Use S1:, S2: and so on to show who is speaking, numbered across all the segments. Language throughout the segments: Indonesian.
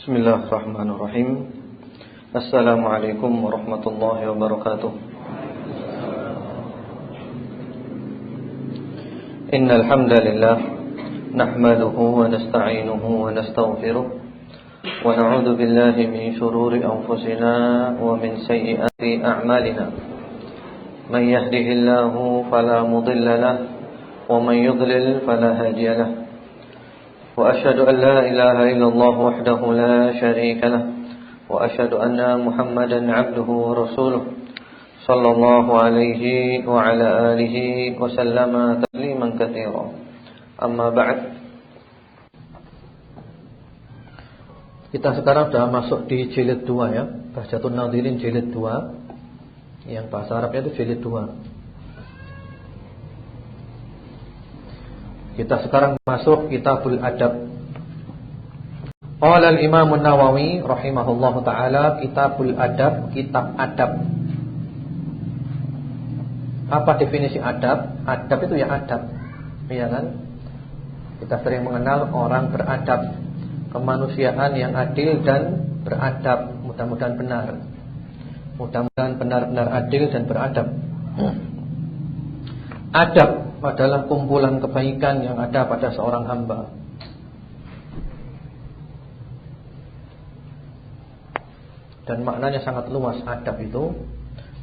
S1: Bismillahirrahmanirrahim. Assalamualaikum warahmatullahi wabarakatuh. Innal hamdalillah nahmaduhu wa nasta'inuhu wa nastaghfiruh wa na'udzu billahi min shururi anfusina wa min sayyiati a'malina. Man yahdihillahu fala mudilla lahu wa man yudlil fala hadiya lahu. وأشهد أن لا إله إلا الله وحده لا شريك له وأشهد أن محمدا عبده ورسوله صلى الله عليه وعلى آله وسلم تسليما كثيرا أما بعد. Kita sekarang sudah masuk di jilid 2 ya, Bahjatun Nadhirin jilid 2. Yang bahasa Arabnya itu jilid 2. Kita sekarang masuk Kitabul Adab. Qala al-Imam an-Nawawi rahimahullahu taala, Kitabul Adab, kitab adab. Apa definisi adab? Adab itu ya adab. Iya kan? Kita sering mengenal orang beradab, kemanusiaan yang adil dan beradab. Mudah-mudahan benar. Mudah-mudahan benar-benar adil dan beradab. Adab adalah kumpulan kebaikan yang ada pada seorang hamba. Dan maknanya sangat luas adab itu.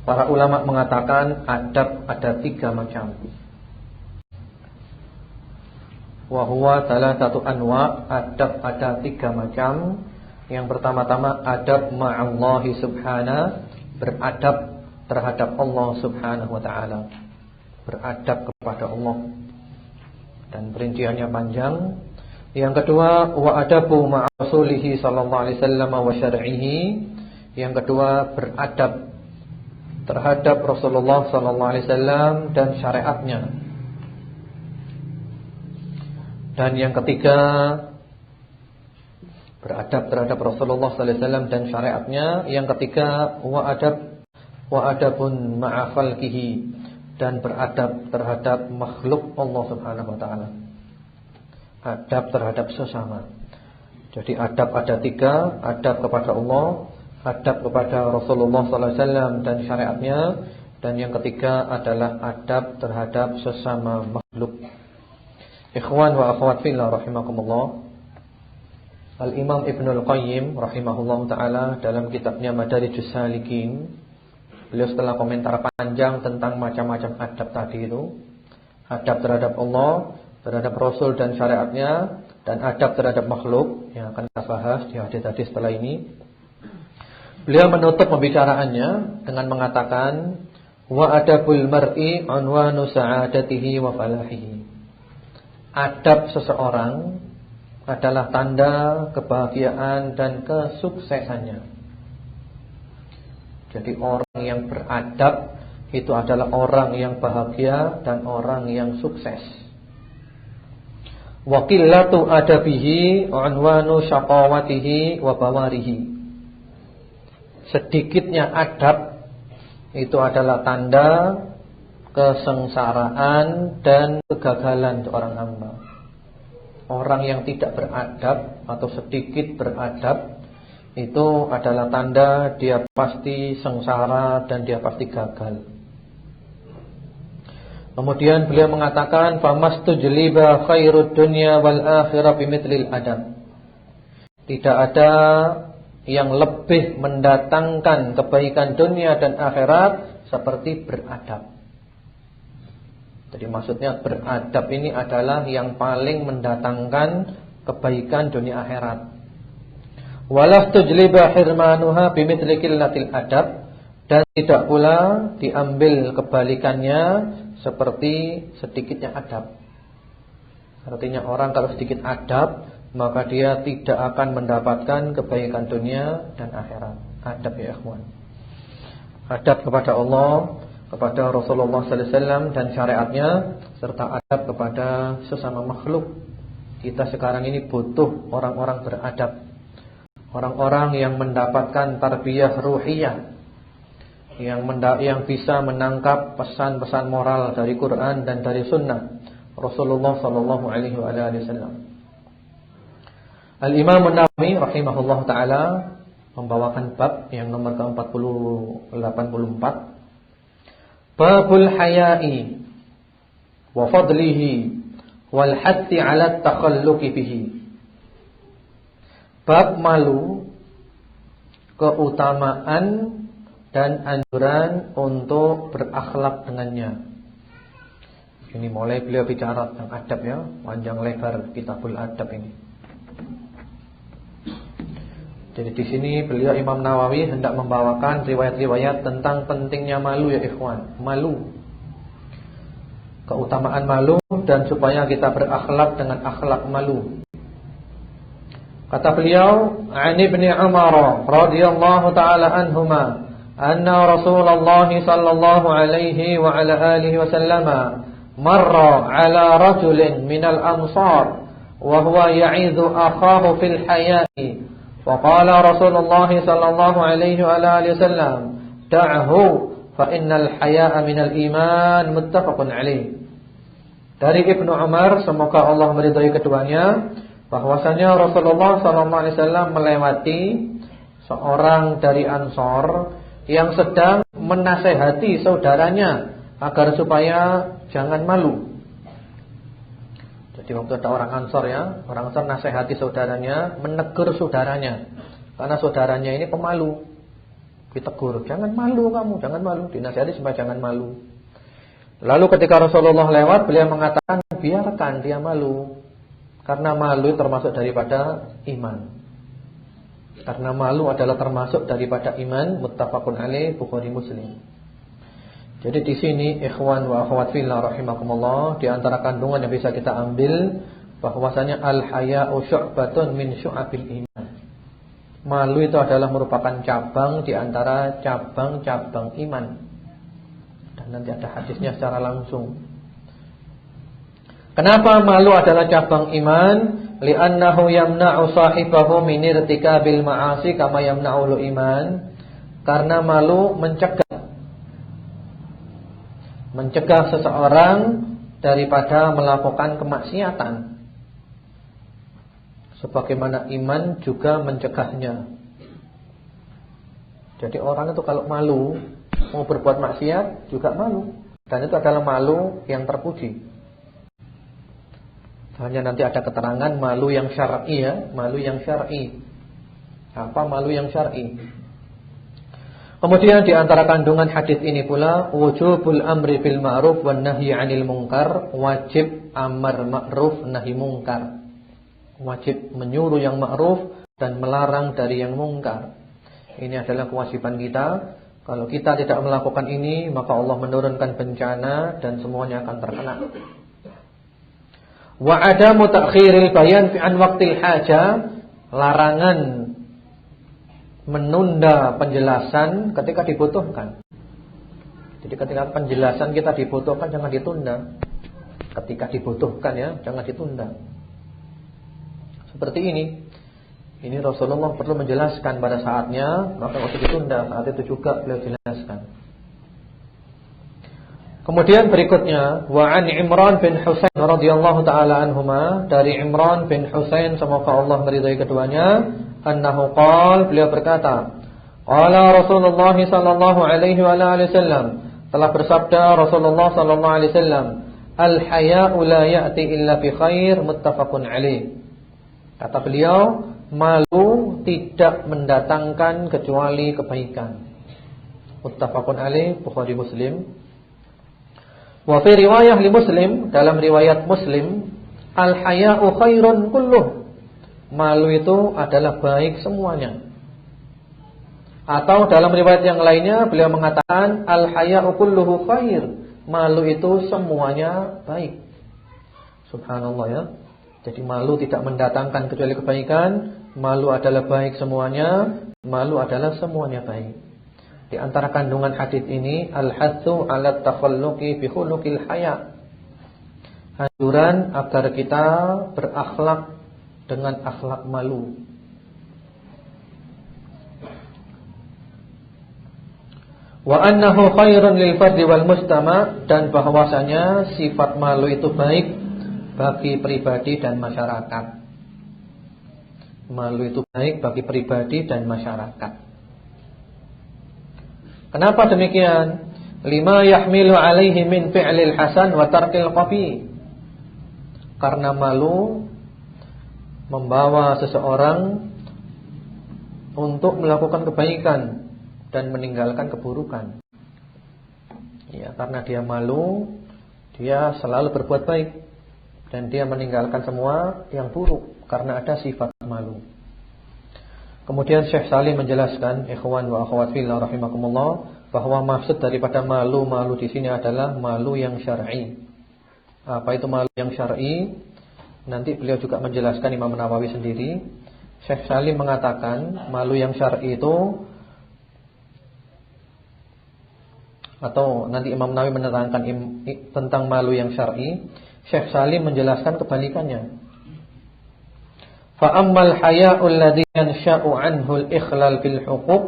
S1: Para ulama mengatakan adab ada 3 macam. Wa huwa thalathatu anwa, adab ada 3 macam. Yang pertama-tama adab ma'allahi subhanahu, beradab terhadap Allah subhanahu wa ta'ala. Beradab kepada Allah, dan perinciannya panjang. Yang kedua, wa adabu ma'a rasulihi sallallahu alaihi wasallam wa syar'ihi. Yang kedua, beradab terhadap Rasulullah sallallahu alaihi wasallam dan syariatnya. Dan yang ketiga, beradab terhadap Rasulullah sallallahu alaihi wasallam dan syariatnya. Yang ketiga, wa adabun ma'a khalqihi, dan beradab terhadap makhluk Allah subhanahu wa ta'ala. Adab terhadap sesama. Jadi adab ada 3, adab kepada Allah, adab kepada Rasulullah sallallahu alaihi wasallam dan syariatnya, dan yang ketiga adalah adab terhadap sesama makhluk. Ikhwan wa akhwat fillah rahimakumullah. Al-Imam Ibnul Qayyim rahimahullahu taala dalam kitabnya Madarijus Salikin, beliau setelah komentar panjang tentang macam-macam adab tadi itu, adab terhadap Allah, terhadap Rasul dan syariatnya, dan adab terhadap makhluk yang akan kita bahas di hadis tadi setelah ini. Beliau menutup pembicaraannya dengan mengatakan, wa adabul mar'i unwanu sa'adatihi wa falahihi. Adab seseorang adalah tanda kebahagiaan dan kesuksesannya. Jadi orang yang beradab itu adalah orang yang bahagia dan orang yang sukses. Wa qillatu adabihi unwanu syaqawatihi wa bawarihi. Sedikitnya adab itu adalah tanda kesengsaraan dan kegagalan seorang hamba. Orang yang tidak beradab atau sedikit beradab itu adalah tanda dia pasti sengsara dan dia pasti gagal. Kemudian beliau mengatakan, famastujliba khairud dunya wal akhirah bimithlil adab. Tidak ada yang lebih mendatangkan kebaikan dunia dan akhirat seperti beradab. Jadi maksudnya beradab ini adalah yang paling mendatangkan kebaikan dunia akhirat. Walastujliba hirmanuha bimithli qillatil adab, dan tidak pula diambil kebalikannya seperti sedikitnya adab. Artinya orang kalau sedikit adab, maka dia tidak akan mendapatkan kebaikan dunia dan akhirat. Adab ya ikhwan. Adab kepada Allah, kepada Rasulullah sallallahu alaihi wasallam dan syariatnya, serta adab kepada sesama makhluk. Kita sekarang ini butuh orang-orang beradab. Orang-orang yang mendapatkan tarbiyah ruhiyah, yang bisa menangkap pesan-pesan moral dari Quran dan dari Sunnah Rasulullah sallallahu alaihi wasallam. Al-Imam An-Nawawi rahimahullah taala membawakan bab yang nomor ke-84, Babul Haya'i wa fadlihi wal hatti 'ala at-takhalluqi bihi. Bab malu, keutamaan dan anjuran untuk berakhlak dengannya. Ini mulai beliau bicara tentang adab ya, panjang lebar kitabul adab ini. Jadi di sini beliau Imam Nawawi hendak membawakan riwayat-riwayat tentang pentingnya malu ya ikhwan. Malu, keutamaan malu dan supaya kita berakhlak dengan akhlak malu. Kata beliau, "An Ibnu Umar radhiyallahu taala anhuma, anna Rasulullah sallallahu alaihi wa ala alihi wasallam marra ala rajulin minal ansar wa huwa ya'idhu akhahu fil haya'i." فقال رسول الله صلى الله عليه وآله وسلم دعه فإن الحياء من الإيمان متفق عليه. Dari Ibnu Umar, semoga Allah meridhai keduanya, bahwasanya Rasulullah SAW melewati seorang dari Ansor yang sedang menasehati saudaranya agar supaya jangan malu. Jadi waktu ada orang Ansor ya, orang Ansor nasihati saudaranya, menegur saudaranya, karena saudaranya ini pemalu. Ditegur, jangan malu kamu, jangan malu, dinasihati supaya jangan malu. Lalu ketika Rasulullah lewat, beliau mengatakan biarkan dia malu, karena malu termasuk daripada iman. Karena malu adalah termasuk daripada iman, muttafaqun alaih, Bukhari Muslim. Jadi di sini ikhwan wa akhwat fillah rahimakumullah, di antara kandungan yang bisa kita ambil bahwasanya al-haya'u syu'batun min syu'abil iman. Malu itu adalah merupakan cabang di antara cabang-cabang iman. Dan nanti ada hadisnya secara langsung. Kenapa malu adalah cabang iman? Li'annahu yamna'u sahibahu min irtikabil ma'asi kama yamna'ul iman. Karena malu mencegah seseorang daripada melakukan kemaksiatan, sebagaimana iman juga mencegahnya. Jadi orang itu kalau malu mau berbuat maksiat juga malu, dan itu adalah malu yang terpuji. Hanya nanti ada keterangan malu yang syar'i ya, malu yang syar'i. Apa malu yang syar'i? Kemudian di antara kandungan hadis ini pula wujubul amri bil ma'ruf wan nahyi 'anil munkar, wajib amar ma'ruf nahi munkar. Wajib menyuruh yang ma'ruf dan melarang dari yang munkar. Ini adalah kewajiban kita. Kalau kita tidak melakukan ini, maka Allah menurunkan bencana dan semuanya akan terkena. Wa adamu ta'khiril bayan fi an waqtil haja, larangan menunda penjelasan ketika dibutuhkan. Jadi ketika penjelasan kita dibutuhkan, jangan ditunda. Ketika dibutuhkan ya, jangan ditunda. Seperti ini. Ini Rasulullah perlu menjelaskan pada saatnya, maka waktu ditunda, saat itu juga beliau jelaskan. Kemudian berikutnya, wa an Imran bin Husain radhiyallahu taala anhuma, dari Imran bin Husain semoga Allah meridai keduanya, annahu qala, beliau berkata, qala Rasulullah sallallahu alaihi wa alihi wasallam, telah bersabda Rasulullah sallallahu alaihi wasallam, al-haya'u la ya'ti illa bi khair, muttafaqun alaih. Kata beliau, malu tidak mendatangkan kecuali kebaikan. Muttafaqun alaih, Bukhari Muslim. Wa fi riwayah li Muslim, dalam riwayat Muslim, al-haya'u khairun kulluh. Malu itu adalah baik semuanya. Atau dalam riwayat yang lainnya beliau mengatakan al-haya'u kulluhu khair. Malu itu semuanya baik. Subhanallah ya. Jadi malu tidak mendatangkan kecuali kebaikan. Malu adalah baik semuanya. Malu adalah semuanya baik. Di antara kandungan hadis ini al-hathu 'ala takhalluqi bi khuluqil haya'. Anjuran agar kita berakhlak dengan akhlak malu. Wa annahu khairun lil fardhi wal mujtama', dan bahwasanya sifat malu itu baik bagi pribadi dan masyarakat. Malu itu baik bagi pribadi dan masyarakat. Kenapa demikian? Lima yahmilu alaihi min fi'lil hasan wa tarkil qabi. Karena malu membawa seseorang untuk melakukan kebaikan dan meninggalkan keburukan. Ya, karena dia malu, dia selalu berbuat baik dan dia meninggalkan semua yang buruk karena ada sifat malu. Kemudian Syekh Salim menjelaskan, ikhwan wa akhwat fillah rahimakumullah, bahwa maksud daripada malu di sini adalah malu yang syar'i. Apa itu malu yang syar'i? Nanti beliau juga menjelaskan, Imam Nawawi sendiri. Syekh Salim mengatakan malu yang syar'i itu, atau nanti Imam Nawawi menerangkan tentang malu yang syar'i. Syekh Salim menjelaskan kebalikannya. Fa ammal haya'ul ladzi yansha'u 'anhu al-ikhlal fil huquq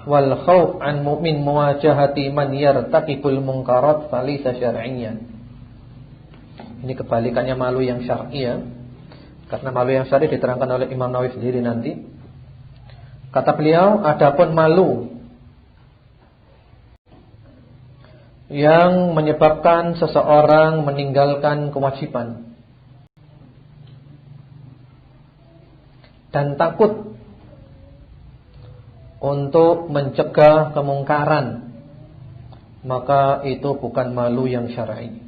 S1: wal khauf 'an mu'min muwajahati man yartaqibul munkarat falaysa syar'iyyan. Ini kebalikannya malu yang syar'i ya. Karena malu yang syar'i diterangkan oleh Imam Nawawi sendiri nanti. Kata beliau, adapun malu yang menyebabkan seseorang meninggalkan kewajiban dan takut untuk mencegah kemungkaran, maka itu bukan malu yang syar'i.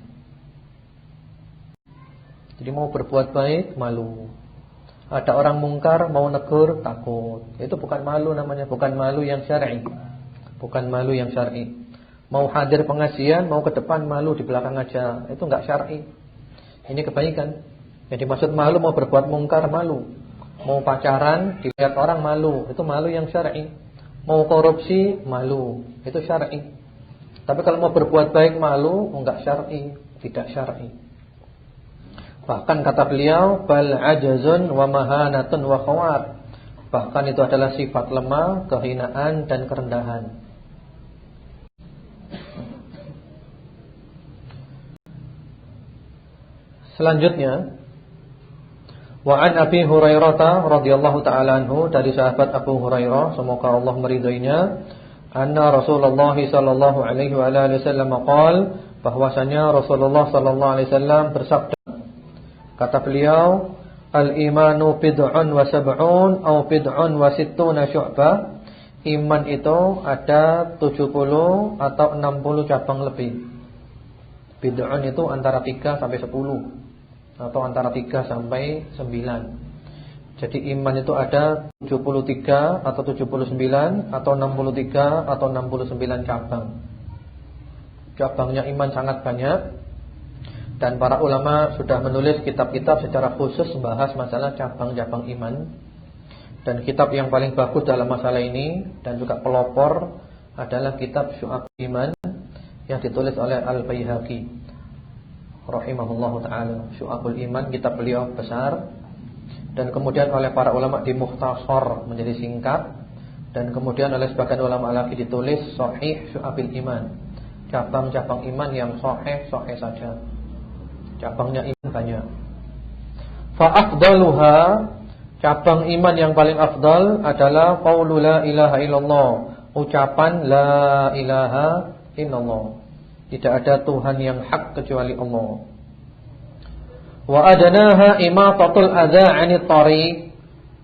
S1: Jadi mau berbuat baik malu. Ada orang mungkar mau negur takut. Itu bukan malu namanya, bukan malu yang syar'i. Bukan malu yang syar'i. Mau hadir pengajian, mau ke depan malu di belakang aja, itu enggak syar'i. Ini kebaikan. Jadi maksud malu mau berbuat mungkar malu. Mau pacaran dilihat orang malu, itu malu yang syar'i. Mau korupsi malu, itu syar'i. Tapi kalau mau berbuat baik malu, enggak syar'i, tidak syar'i. Bahkan kata beliau, bal ajazun wa mahanatun wa khawar. Bahkan itu adalah sifat lemah, kehinaan dan kerendahan. Selanjutnya, wa an Abi Hurairah radhiyallahu taala anhu, dari sahabat Abu Hurairah, semoga Allah meridainya, anna Rasulullah sallallahu alaihi wa alihi wasallam qala, bahwasanya Rasulullah sallallahu alaihi wasallam bersabda, kata beliau, al-imanu bid'un wa sab'un atau bid'un wa sittuna syu'bah. Iman itu ada 70 atau 60 cabang lebih. Bid'un itu antara 3 sampai 10 atau antara 3 sampai 9. Jadi iman itu ada 73 atau 79 atau 63 atau 69 cabang. Cabangnya iman sangat banyak. Dan para ulama sudah menulis kitab-kitab secara khusus membahas masalah cabang-cabang iman. Dan kitab yang paling bagus dalam masalah ini dan juga pelopor adalah kitab Syu'abul Iman yang ditulis oleh Al-Baihaqi rahimahullahu ta'ala. Syu'abul Iman, kitab beliau besar. Dan kemudian oleh para ulama dimukhtasar menjadi singkat. Dan kemudian oleh sebagian ulama lagi ditulis Sahih Syu'abul Iman, cabang-cabang iman yang sahih saja. Cabangnya iman banyak. Fa afdaluha, cabang iman yang paling afdal adalah qaulu la ilaha illallah, ucapan la ilaha illallah. Tidak ada Tuhan yang hak kecuali Allah. Wa adnaha imatatul adza 'anit thariq,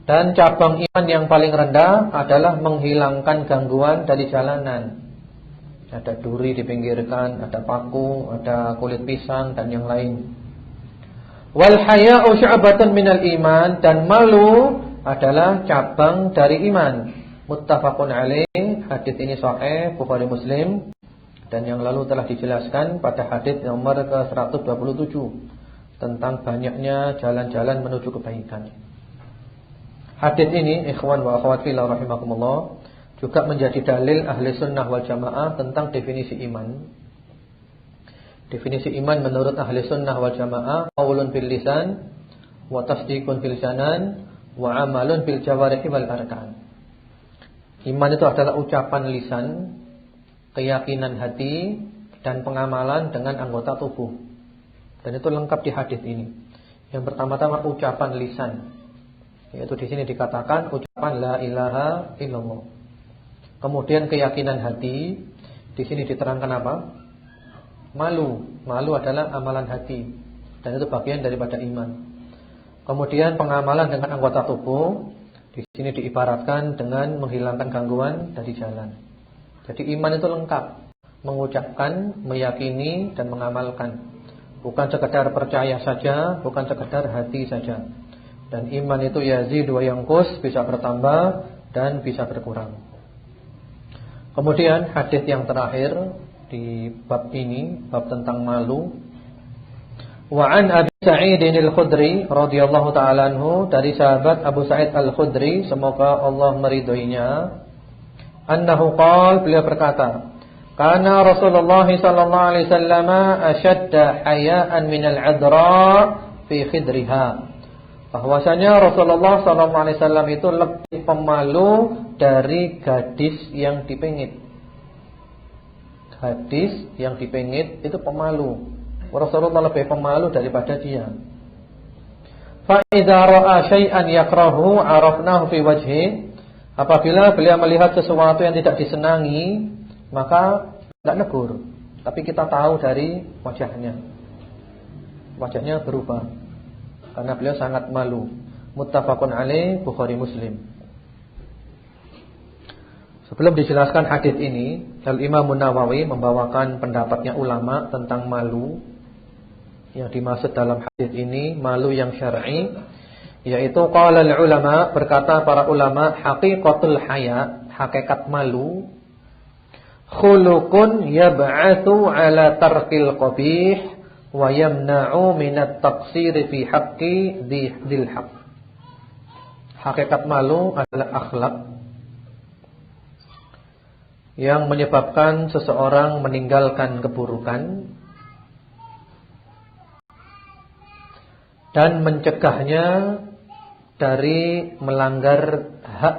S1: dan cabang iman yang paling rendah adalah menghilangkan gangguan dari jalanan. Ada duri dipinggirkan, ada paku, ada kulit pisang dan yang lain. Wal haya'u syu'batun minal iman, dan malu adalah cabang dari iman. Muttafaqun alaih, hadis ini sahih Bukhari Muslim, dan yang lalu telah dijelaskan pada hadis nomor ke-127 tentang banyaknya jalan-jalan menuju kebaikan. Hadis ini ikhwan wa akhwat fillah rahimakumullah juga menjadi dalil ahli sunnah wal jamaah tentang definisi iman. Definisi iman menurut ahli sunnah wal jamaah, qaulun bil lisan, wa tasdiqun bil janan, wa amalun bil jawarihi wal arkan. Iman itu adalah ucapan lisan, keyakinan hati, dan pengamalan dengan anggota tubuh. Dan itu lengkap di hadis ini. Yang pertama-tama ucapan lisan. Yaitu di sini dikatakan ucapan la ilaha illallah. Kemudian keyakinan hati, di sini diterangkan apa? Malu. Malu adalah amalan hati dan itu bagian daripada iman. Kemudian pengamalan dengan anggota tubuh, di sini diibaratkan dengan menghilangkan gangguan dari jalan. Jadi iman itu lengkap, mengucapkan, meyakini dan mengamalkan. Bukan sekedar percaya saja, bukan sekedar hati saja. Dan iman itu yazid wa yanqus, bisa bertambah dan bisa berkurang. Kemudian hadis yang terakhir di bab ini, bab tentang malu. Wa an Abi Sa'id al-Khudri radhiyallahu ta'ala anhu, dari sahabat Abu Sa'id al-Khudri, semoga Allah meridhoinya, annahu qala, beliau berkata, kana Rasulullah sallallahu alaihi wasallam ashadda haya'an min al-'adra fi khidriha. Bahwasanya Rasulullah sallallahu alaihi wasallam itu lebih pemalu dari gadis yang dipengit. Gadis yang dipengit itu pemalu. Rasulullah lebih pemalu daripada dia. Fa idza ra'a syai'an yakrahu 'arafnahu fi wajhi. Apabila beliau melihat sesuatu yang tidak disenangi, maka tidak negur, tapi kita tahu dari wajahnya. Wajahnya berubah karena beliau sangat malu. Muttafaqun alaih, Bukhari Muslim. Sebelum dijelaskan hadis ini, Al-Imam Nawawi membawakan pendapatnya ulama tentang malu. Yang dimaksud dalam hadis ini malu yang syar'i, yaitu qala al-ulama, berkata para ulama, haqiqatul haya, hakikat malu, khuluqun yab'atsu 'ala tarkil qabih wa yamna'u minat taqsir fi haqqi dzil haqq. Hakikat malu adalah akhlak yang menyebabkan seseorang meninggalkan keburukan dan mencegahnya dari melanggar hak.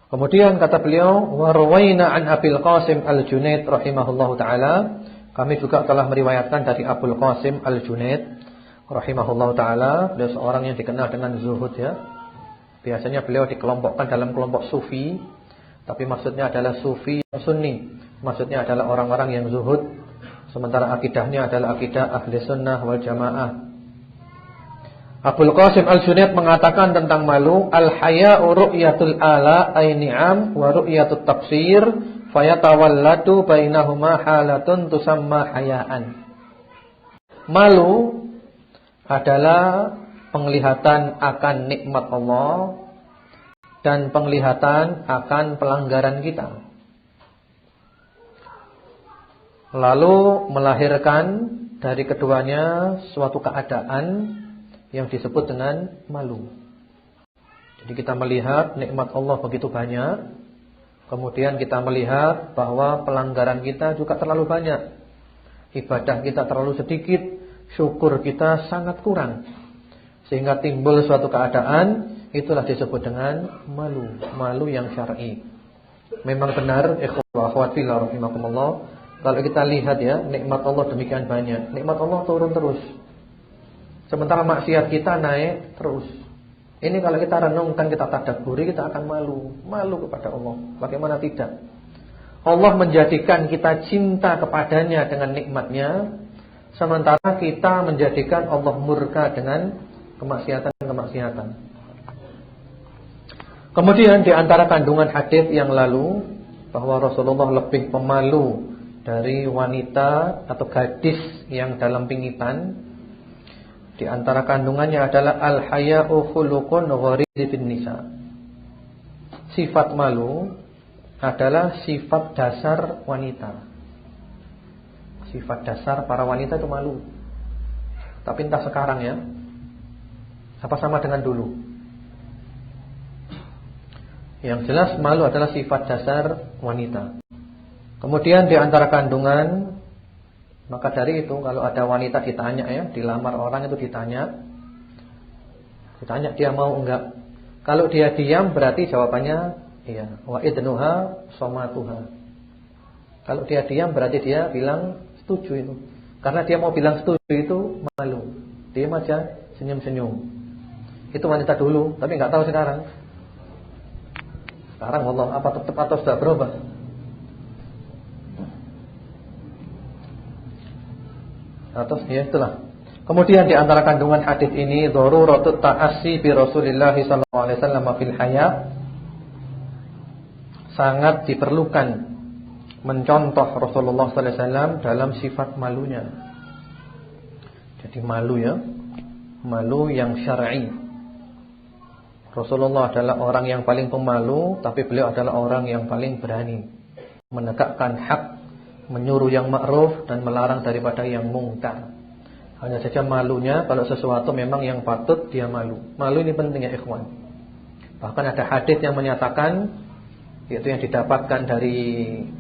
S1: Kemudian kata beliau, wa rawaina an Abil Qasim Al-Junaid rahimahullahu taala, kami juga telah meriwayatkan dari Abul Qasim Al-Junaid rahimahullahu taala, beliau seorang yang dikenal dengan zuhud ya. Biasanya beliau dikelompokkan dalam kelompok sufi, tapi maksudnya adalah sufi yang sunni. Maksudnya adalah orang-orang yang zuhud, sementara akidahnya adalah akidah ahli sunnah wal jamaah. Abul Qasim Al-Junaid mengatakan tentang malu, al-haya'u ru'yatul ala ay ni'am wa ru'yatut tafsir fayatawalladu bainahuma halatun tusamma haya'an. Malu adalah penglihatan akan nikmat Allah dan penglihatan akan pelanggaran kita, lalu melahirkan dari keduanya suatu keadaan yang disebut dengan malu. Jadi kita melihat nikmat Allah begitu banyak, kemudian kita melihat bahwa pelanggaran kita juga terlalu banyak, ibadah kita terlalu sedikit, syukur kita sangat kurang, sehingga timbul suatu keadaan, itulah disebut dengan malu. Malu yang syar'i. Memang benar ikhwah akhwat fillah rahimakumullah, kalau kita lihat ya, nikmat Allah demikian banyak, nikmat Allah turun terus, sementara maksiat kita naik terus. Ini kalau kita renungkan, kita tadabburi, kita akan malu kepada Allah. Bagaimana tidak? Allah menjadikan kita cinta kepadanya dengan nikmatnya, sementara kita menjadikan Allah murka dengan kemaksiatan. Kemudian di antara kandungan hadis yang lalu, bahwa Rasulullah lebih pemalu dari wanita atau gadis yang dalam pingitan. Di antara kandungannya adalah al-haya'u khuluqun gharizun fin nisa. Sifat malu adalah sifat dasar wanita. Sifat dasar para wanita itu malu. Tapi entah sekarang ya, apa sama dengan dulu? Yang jelas malu adalah sifat dasar wanita. Kemudian di antara kandungan, maka dari itu kalau ada wanita ditanya ya, dilamar orang itu ditanya dia mau enggak. Kalau dia diam berarti jawabannya iya. Wa idnuha somatuha. Kalau dia diam berarti dia bilang Setuju itu. Karena dia mau bilang setuju itu malu. Diam aja, senyum-senyum. Itu wanita dulu, tapi nggak tahu sekarang. Sekarang Allah apa tetap atau sudah berubah? Atas ya itulah. Kemudian di antara kandungan hadis ini dharuratut ta'assi bi Rasulillah sallallahu alaihi wasallam fil hayat. Sangat diperlukan mencontoh Rasulullah sallallahu alaihi wasallam dalam sifat malunya. Jadi malu ya. Malu yang syar'i. Rasulullah adalah orang yang paling pemalu, tapi beliau adalah orang yang paling berani menegakkan hak, menyuruh yang ma'ruf dan melarang daripada yang mungkar. Hanya saja malunya kalau sesuatu memang yang patut dia malu. Malu ini penting ya ikhwan. Bahkan ada hadis yang menyatakan, yaitu yang didapatkan dari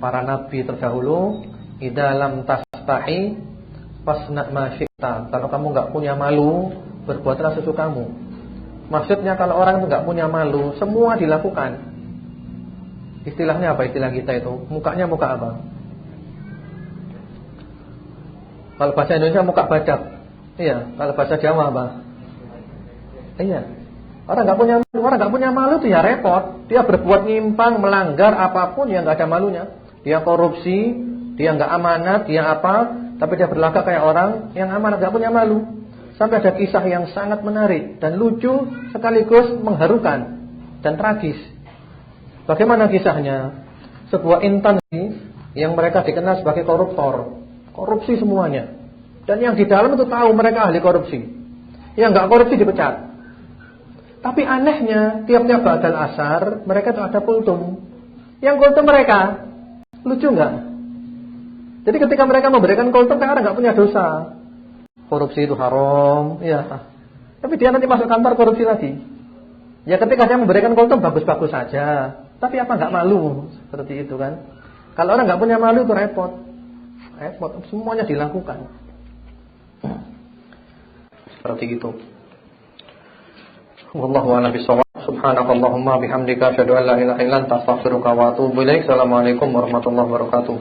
S1: para nabi terdahulu, idza lam tastahi fasna ma syi'ta. Kalau kamu enggak punya malu, berbuatlah sesukamu. Maksudnya kalau orang itu enggak punya malu, semua dilakukan. Istilahnya apa istilah kita itu? Mukanya muka apa? Kalau bahasa Indonesia muka badak. Iya, kalau bahasa Jawa apa? Iya. Orang enggak punya malu itu ya repot. Dia berbuat nyimpang, melanggar apapun yang enggak ada malunya. Dia korupsi, dia enggak amanat, dia apa? Tapi dia berlagak kayak orang yang amanat, enggak punya malu. Sampai ada kisah yang sangat menarik dan lucu sekaligus mengharukan dan tragis. Bagaimana kisahnya? Sebuah instansi yang mereka dikenal sebagai koruptor. Korupsi semuanya. Dan yang di dalam itu tahu mereka ahli korupsi. Yang enggak korupsi dipecat. Tapi anehnya tiap-tiap ba'dal asar mereka itu ada kultum. Yang kultum mereka lucu enggak? Jadi ketika mereka memberikan kultum kan orang enggak punya dosa. Korupsi itu haram, ya. Tapi dia nanti masuk kantor korupsi lagi. Ya ketika dia memberikan kultum bagus-bagus saja. Tapi apa enggak malu? Seperti itu kan. Kalau orang enggak punya malu itu repot. Repot, semuanya dilakukan. Seperti itu. Wallahu a'lam bishawab. Subhanakallahumma bihamdika asyhadu an la ilaha illa anta astaghfiruka wa atubu ilaik. Assalamualaikum warahmatullahi wabarakatuh.